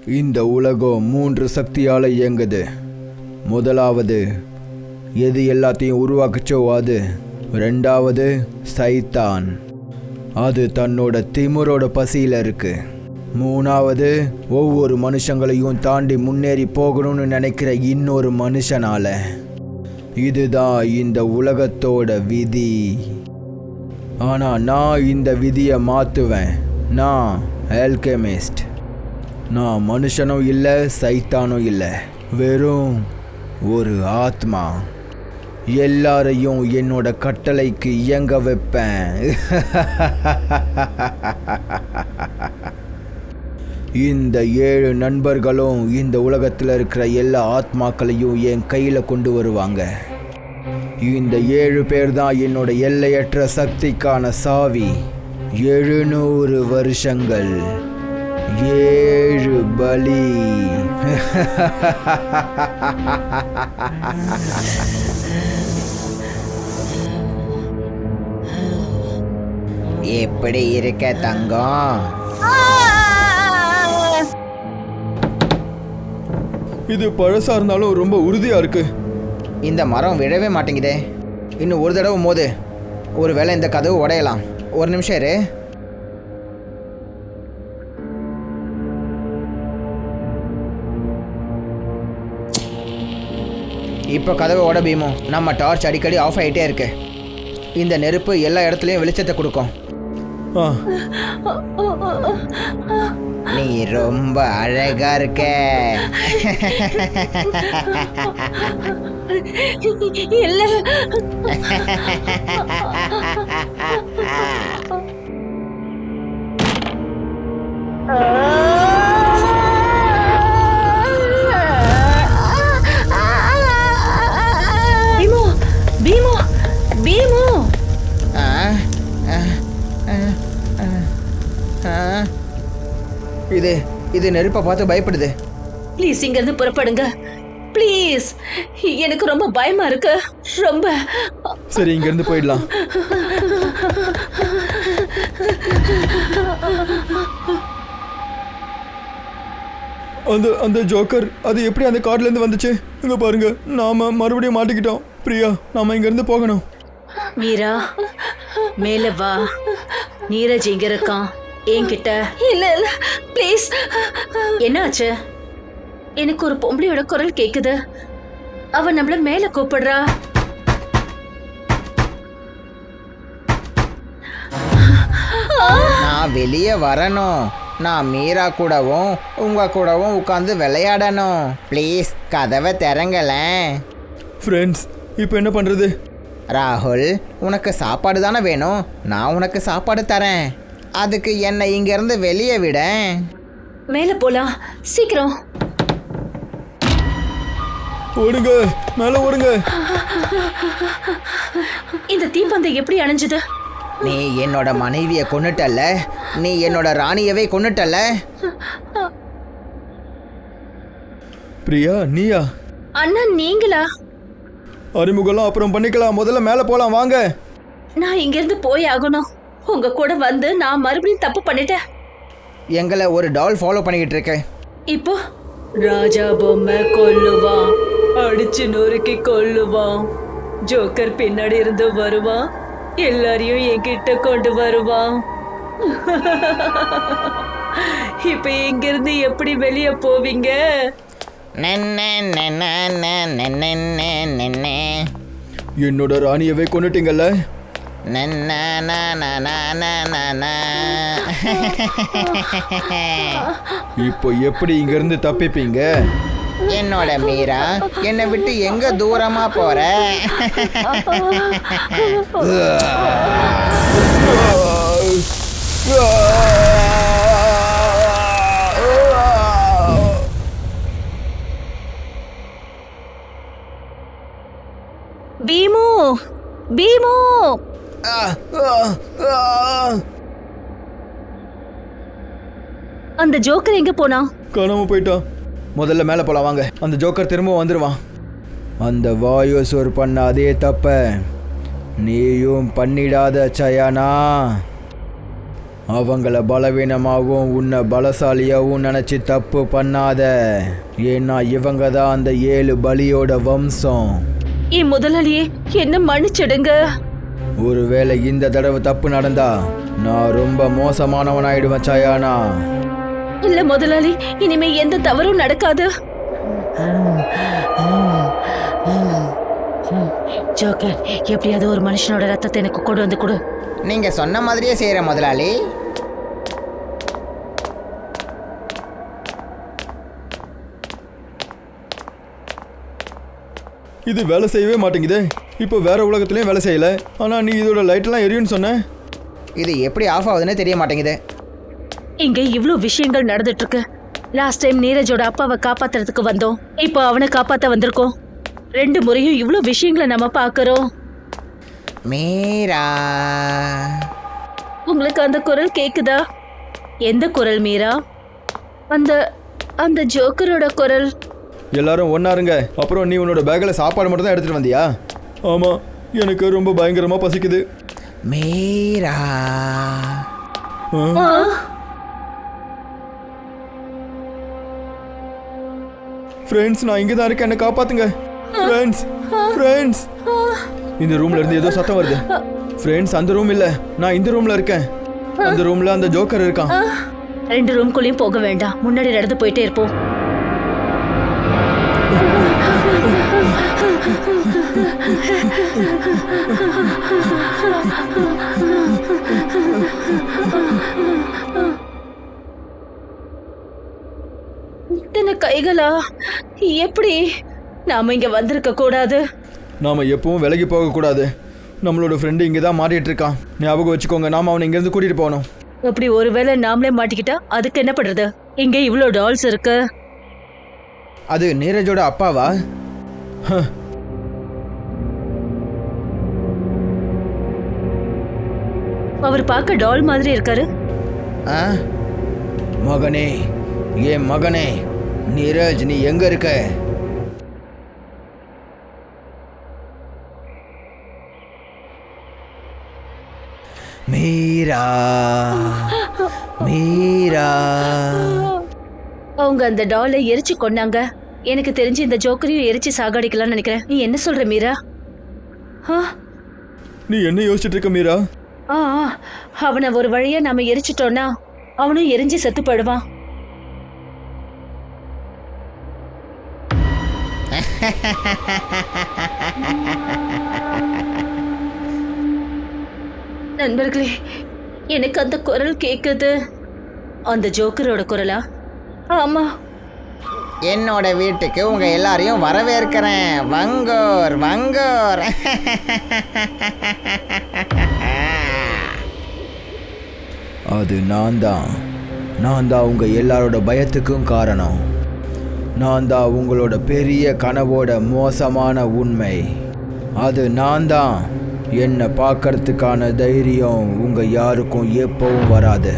இந்த உலகம் 3 சக்தியால் இயங்குது. முதலாவது எது எல்லாத்தையும் உருவாக்குச்சோ அது. ரெண்டாவது சைத்தான், அது தன்னோட திமிரோட பசியில் இருக்கு. மூணாவது ஒவ்வொரு மனுஷங்களையும் தாண்டி முன்னேறி போகணும்னு நினைக்கிற இன்னொரு மனுஷனால. இதுதான் இந்த உலகத்தோட விதி. ஆனால் நான் இந்த விதியை மாற்றுவேன். நான் ஆல்கெமிஸ்ட். நான் மனுஷனும் இல்லை, சைத்தானும் இல்லை, வெறும் ஒரு ஆத்மா. எல்லாரையும் என்னோட கட்டளைக்கு இயங்க வைப்பேன். இந்த 7 நண்பர்களும் இந்த உலகத்தில் இருக்கிற எல்லா ஆத்மாக்களையும் என் கையில் கொண்டு வருவாங்க. இந்த 7 பேர் தான் என்னோட எல்லையற்ற சக்திக்கான சாவி. 700 வருஷங்கள், 7 பலி. எப்படி இருக்க தங்கம்? இது பழசா இருந்தாலும் ரொம்ப உறுதியா இருக்கு. இந்த மரம் விழவே மாட்டேங்குதே. இன்னும் ஒரு தடவை மோது, ஒரு வேளை இந்த கதவு உடையலாம். ஒரு நிமிஷம் இரு. இப்போ கதவை உட பீமு. நம்ம டார்ச் அடிக்கடி ஆஃப் ஆகிட்டே இருக்கு. இந்த நெருப்பு எல்லா இடத்துலையும் வெளிச்சத்தை கொடுக்கும். நீ ரொம்ப அழகா இருக்க. இல்ல, பீமு பீமு பீமு. இது நெருப்பை பார்த்து பயப்படுது. ப்ளீஸ் இங்க இருந்து புறப்படுங்க. ப்ளீஸ், எனக்கு ரொம்ப பயமா இருக்கு. ரொம்ப. சரி, இங்க இருந்து போயிடலாம். அந்த ஜோக்கர் அது எப்படி அந்த கார்ல இருந்து வந்துச்சு? இங்க பாருங்க, நாம மறுபடியும் மாட்டிக்கிட்டோம். பிரியா, நாம இங்க இருந்து போகணும். மீரா, மேல வா. நீரஜ் இங்க இருக்கான் என்கிட்ட. இல்ல இல்ல, ப்ளீஸ். என்னாச்சு? எனக்கு ஒரு பொம்பளையோட குரல் கேக்குது. அவ நம்மள மேல கூப்பிடுறா. நான் வெளியே வரணும். நான் மீரா கூடவும் உங்க கூடவும் உட்காந்து விளையாடணும். ப்ளீஸ் கதவை திறங்களேன். ஃப்ரெண்ட்ஸ், இப்போ என்ன பண்றது? ராகுல், உனக்கு சாப்பாடு தானே வேணும். நான் உனக்கு சாப்பாடு தரேன். அதுக்கு என்னை இங்கேருந்து வெளியே விட. மேல போலாம், சீக்கிரம். ஓடுங்க, மேல ஓடுங்க. இந்த தீப்பந்தம் எப்படி அணைஞ்சது? நீ என்னோட மனைவியை கொன்னுட்டல்ல, நீ என்னோட ராணியவே கொன்னுட்டல்ல. பிரியா, நீயா? அண்ணா, நீங்களா? அறிமுகம்லாம் அப்புறம் பண்ணிக்கலாம். முதல்ல மேல போலாம், வாங்க. நான் இங்க இருந்து போய் ஆகணும். உங்க கூட வந்து நான் மறுபடியும் தப்பு பண்ணிட்டேன். எங்களை ஒரு டால் ஃபாலோ பண்ணிக்கிட்டு இருக்கேன். இப்போ ராஜா பொம்மை கொல்லுவான், அடிச்சு நொறுக்கி கொல்லுவான். ஜோக்கர் பின்னாடி இருந்து வருவான், எல்லாரையும் என்கிட்ட கொண்டு வருவான். இப்ப இங்க இருந்து எப்படி வெளியே போவீங்க? என்னோட ராணியவே கொன்னுட்டீங்கல்ல. இப்போ எப்படி இங்க இருந்து தப்பிப்பீங்க? என்னோட மீரா, என்னை விட்டு எங்க தூரமா போற? Beam, beam. அந்த ஜோக்கர் எங்க போனா? காணாம போயிட்டான். முதல்ல மேலே போலாம், வாங்க. அந்த ஜோக்கர் திரும்ப வந்துடுவான். அந்த வாயுசூர் பண்ண அதே தப்ப நீயும் பண்ணிடாத சயானா. அவங்கள பலவீனமாகவும் உன்னை பலசாலியாகவும் நினச்சி தப்பு பண்ணாத. ஏன்னா இவங்க தான் அந்த 7 பலியோட வம்சம். என் முதலாளியே என்ன மன்னிச்சிடுங்க. ஒருவேளை இந்த தடவை தப்பு நடந்தா நான் ரொம்ப மோசமானவனாயிடுவேன் சாயானா. இல்ல முதலாளி, இனிமே எந்த தவறும் நடக்காது. ஜோக்கர், எப்படியாவது ஒரு மனுஷனோட ரத்தத்தை எனக்கு கொண்டு வந்து கொடு. நீங்க சொன்ன மாதிரியே செய்யற முதலாளி. இது வேலை செய்யவே மாட்டேங்குது. இப்போ வேற உலகத்துலேயும் வேலை செய்யல. ஆனால் நீ இதோட லைட்டெல்லாம் எரியும்னு சொன்ன. இது எப்படி ஆஃப் ஆகுதுன்னு தெரிய மாட்டேங்குது. இங்க இவ்ளோ விஷயங்கள் நடந்துட்டு இருக்கு. லாஸ்ட் டைம் நீரஜோட அப்பாவை காப்பாத்துறதுக்கு வந்தோம், இப்போ அவனை காப்பாத்த வந்திருக்கோம். 2 முறையும் இவ்ளோ விஷயங்களை நம்ம பாக்குறோம். மீரா, உங்களுக்கு அந்த குரல் கேக்குதா? எந்த குரல் மீரா? அந்த அந்த ஜோக்கரோட குரல். எல்லாரும் ஒன்னாருங்க. அப்புறம் நீ உன்னோட பேக்கில் சாப்பாடு மட்டும் தான் எடுத்துகிட்டு வந்தியா? ஆமாம், எனக்கு ரொம்ப பயங்கரமாக பசிக்குது. மீரா, ஃப்ரெண்ட்ஸ், நான் இங்கே தான் இருக்கேன், என்னை காப்பாத்துங்க. ஃப்ரெண்ட்ஸ், ஃப்ரெண்ட்ஸ், இந்த ரூம்ல இருந்து ஏதோ சத்தம் வருது. ஃப்ரெண்ட்ஸ், அந்த ரூம் இல்லை, நான் இந்த ரூம்ல இருக்கேன். அந்த ரூம்ல அந்த ஜோக்கர் இருக்கான். 2 ரூம்குள்ளேயும் போக வேண்டாம், முன்னாடி நடந்து போயிட்டே இருப்போம். இத்தனை கைகளா? எப்படி? நாம இங்க வந்திருக்க கூடாது. நாம எப்பவும் விலகி போகக்கூடாது. நம்மளோட ஃப்ரெண்டு இங்கே தான் மாட்டிட்டு இருக்கான். ஞாபகம் வச்சுக்கோங்க, நாம அவனை இங்கேருந்து கூட்டிட்டு போகணும். அப்படி ஒருவேளை நாமளே மாட்டிக்கிட்டா அதுக்கு என்ன பண்றது? இங்க இவ்ளோ டால்ஸ் இருக்கு. அது நீரஜோட அப்பாவா? அவர் பார்க்க டால் மாதிரி இருக்காரு. மகனே, ஏன் மகனே, நீரஜ், நீ எங்க இருக்க? மீரா, மீரா. அவங்க அந்த டாலை எரிச்சு கொண்டாங்க. எனக்கு தெரிஞ்சு இந்த ஜோக்கரையும் எரிச்சு சாகடிக்கலாம்னு நினைக்கிறேன். நீ என்ன சொல்ற மீரா? நீ என்ன யோசிச்சுட்டு இருக்க மீரா? அவனை ஒரு வழியா நாம எரிச்சிட்டோம்னா அவனும் எரிஞ்சு செத்து போயிடுவான். நண்பர்களே, எனக்கு அந்த குரல் கேக்குது. அந்த ஜோக்கரோட குரலா? ஆமா. என்னோட வீட்டுக்கு உங்க எல்லாரையும் வரவேற்கிறேன். வங்கோர், வங்கோர். அது நான் தான் உங்க எல்லாரோட பயத்துக்கும் காரணம். நான் தான் உங்களோட பெரிய கனவோட மோசமான உண்மை. அது நான் தான். என்னை பார்க்கறதுக்கான தைரியம் உங்க யாருக்கும் எப்பவும் வராது.